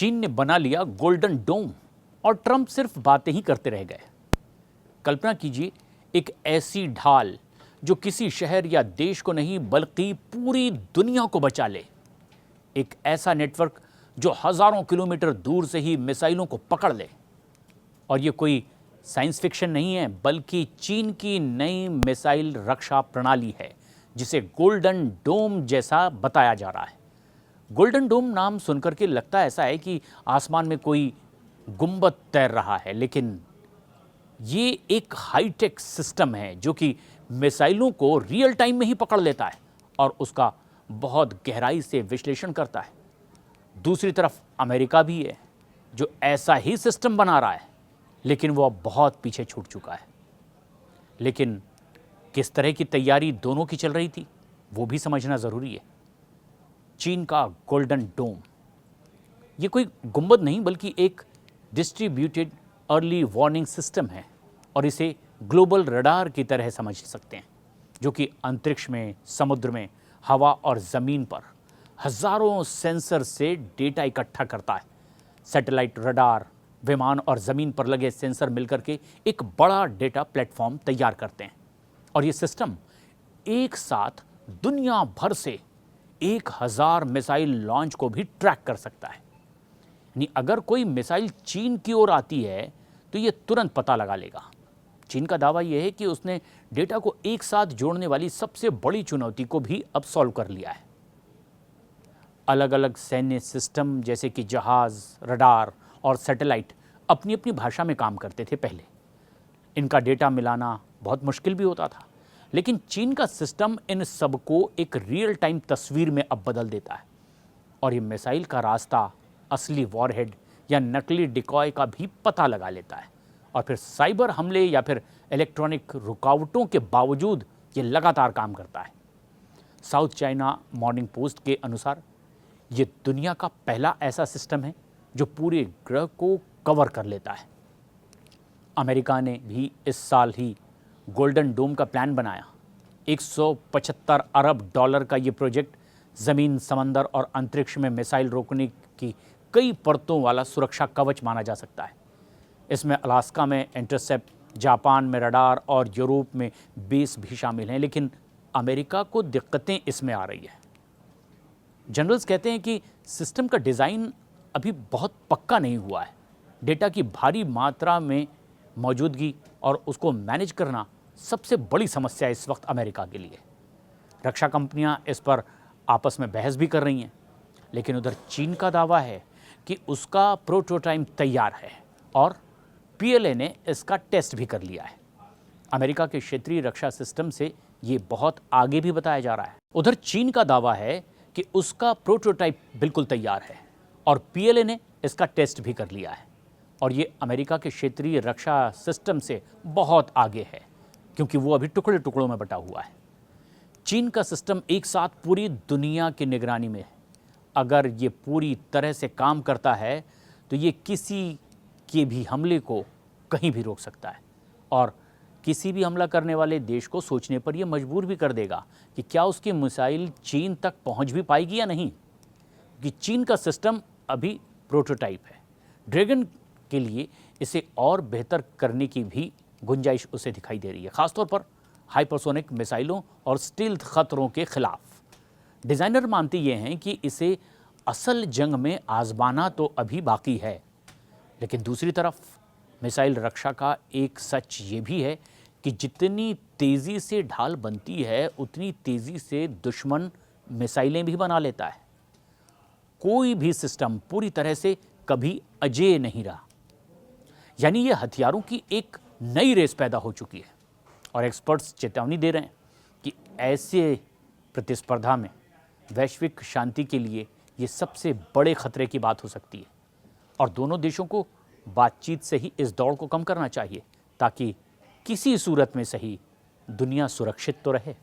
चीन ने बना लिया गोल्डन डोम और ट्रंप सिर्फ बातें ही करते रह गए। कल्पना कीजिए, एक ऐसी ढाल जो किसी शहर या देश को नहीं बल्कि पूरी दुनिया को बचा ले। एक ऐसा नेटवर्क जो हजारों किलोमीटर दूर से ही मिसाइलों को पकड़ ले। और ये कोई साइंस फिक्शन नहीं है, बल्कि चीन की नई मिसाइल रक्षा प्रणाली है जिसे गोल्डन डोम जैसा बताया जा रहा है। गोल्डन डोम नाम सुनकर के लगता ऐसा है कि आसमान में कोई गुंबद तैर रहा है, लेकिन ये एक हाईटेक सिस्टम है जो कि मिसाइलों को रियल टाइम में ही पकड़ लेता है और उसका बहुत गहराई से विश्लेषण करता है। दूसरी तरफ अमेरिका भी है जो ऐसा ही सिस्टम बना रहा है, लेकिन वो अब बहुत पीछे छूट चुका है। लेकिन किस तरह की तैयारी दोनों की चल रही थी वो भी समझना ज़रूरी है। चीन का गोल्डन डोम ये कोई गुंबद नहीं बल्कि एक डिस्ट्रीब्यूटेड अर्ली वार्निंग सिस्टम है और इसे ग्लोबल रडार की तरह समझ सकते हैं, जो कि अंतरिक्ष में, समुद्र में, हवा और ज़मीन पर हजारों सेंसर से डेटा इकट्ठा करता है। सैटेलाइट, रडार, विमान और ज़मीन पर लगे सेंसर मिलकर के एक बड़ा डेटा प्लेटफॉर्म तैयार करते हैं और ये सिस्टम एक साथ दुनिया भर से 1000 मिसाइल लॉन्च को भी ट्रैक कर सकता है। यानी अगर कोई मिसाइल चीन की ओर आती है तो ये तुरंत पता लगा लेगा। चीन का दावा यह है कि उसने डेटा को एक साथ जोड़ने वाली सबसे बड़ी चुनौती को भी अब सॉल्व कर लिया है। अलग अलग सैन्य सिस्टम जैसे कि जहाज, रडार और सैटेलाइट अपनी अपनी भाषा में काम करते थे पहले। इनका डेटा मिलाना बहुत मुश्किल भी होता था, लेकिन चीन का सिस्टम इन सबको एक रियल टाइम तस्वीर में अब बदल देता है और ये मिसाइल का रास्ता, असली वॉरहेड या नकली डिकॉय का भी पता लगा लेता है और फिर साइबर हमले या फिर इलेक्ट्रॉनिक रुकावटों के बावजूद ये लगातार काम करता है। साउथ चाइना मॉर्निंग पोस्ट के अनुसार ये दुनिया का पहला ऐसा सिस्टम है जो पूरे ग्रह को कवर कर लेता है। अमेरिका ने भी इस साल ही गोल्डन डोम का प्लान बनाया। 175 अरब डॉलर का ये प्रोजेक्ट ज़मीन, समंदर और अंतरिक्ष में मिसाइल रोकने की कई परतों वाला सुरक्षा कवच माना जा सकता है। इसमें अलास्का में इंटरसेप्ट, जापान में रडार और यूरोप में बेस भी शामिल हैं, लेकिन अमेरिका को दिक्कतें इसमें आ रही है। जनरल्स कहते हैं कि सिस्टम का डिज़ाइन अभी बहुत पक्का नहीं हुआ है। डेटा की भारी मात्रा में मौजूदगी और उसको मैनेज करना सबसे बड़ी समस्या इस वक्त अमेरिका के लिए। रक्षा कंपनियां इस पर आपस में बहस भी कर रही हैं, लेकिन उधर चीन का दावा है कि उसका प्रोटोटाइप तैयार है और पीएलए ने इसका टेस्ट भी कर लिया है। अमेरिका के क्षेत्रीय रक्षा सिस्टम से ये बहुत आगे भी बताया जा रहा है। उधर चीन का दावा है कि उसका प्रोटोटाइप बिल्कुल तैयार है और पीएलए ने इसका टेस्ट भी कर लिया है और ये अमेरिका के क्षेत्रीय रक्षा सिस्टम से बहुत आगे है, क्योंकि वो अभी टुकड़े टुकड़ों में बटा हुआ है। चीन का सिस्टम एक साथ पूरी दुनिया की निगरानी में है। अगर ये पूरी तरह से काम करता है तो ये किसी के भी हमले को कहीं भी रोक सकता है और किसी भी हमला करने वाले देश को सोचने पर यह मजबूर भी कर देगा कि क्या उसकी मिसाइल चीन तक पहुंच भी पाएगी या नहीं, कि चीन का सिस्टम अभी प्रोटोटाइप है। ड्रैगन के लिए इसे और बेहतर करने की भी गुंजाइश उसे दिखाई दे रही है, खासतौर पर हाइपरसोनिक मिसाइलों और स्टील्थ खतरों के खिलाफ। डिज़ाइनर मानते ये हैं कि इसे असल जंग में आजमाना तो अभी बाकी है, लेकिन दूसरी तरफ मिसाइल रक्षा का एक सच ये भी है कि जितनी तेज़ी से ढाल बनती है उतनी तेज़ी से दुश्मन मिसाइलें भी बना लेता है। कोई भी सिस्टम पूरी तरह से कभी अजेय नहीं रहा। यानी ये हथियारों की एक नई रेस पैदा हो चुकी है और एक्सपर्ट्स चेतावनी दे रहे हैं कि ऐसे प्रतिस्पर्धा में वैश्विक शांति के लिए ये सबसे बड़े खतरे की बात हो सकती है और दोनों देशों को बातचीत से ही इस दौड़ को कम करना चाहिए ताकि किसी सूरत में सही दुनिया सुरक्षित तो रहे।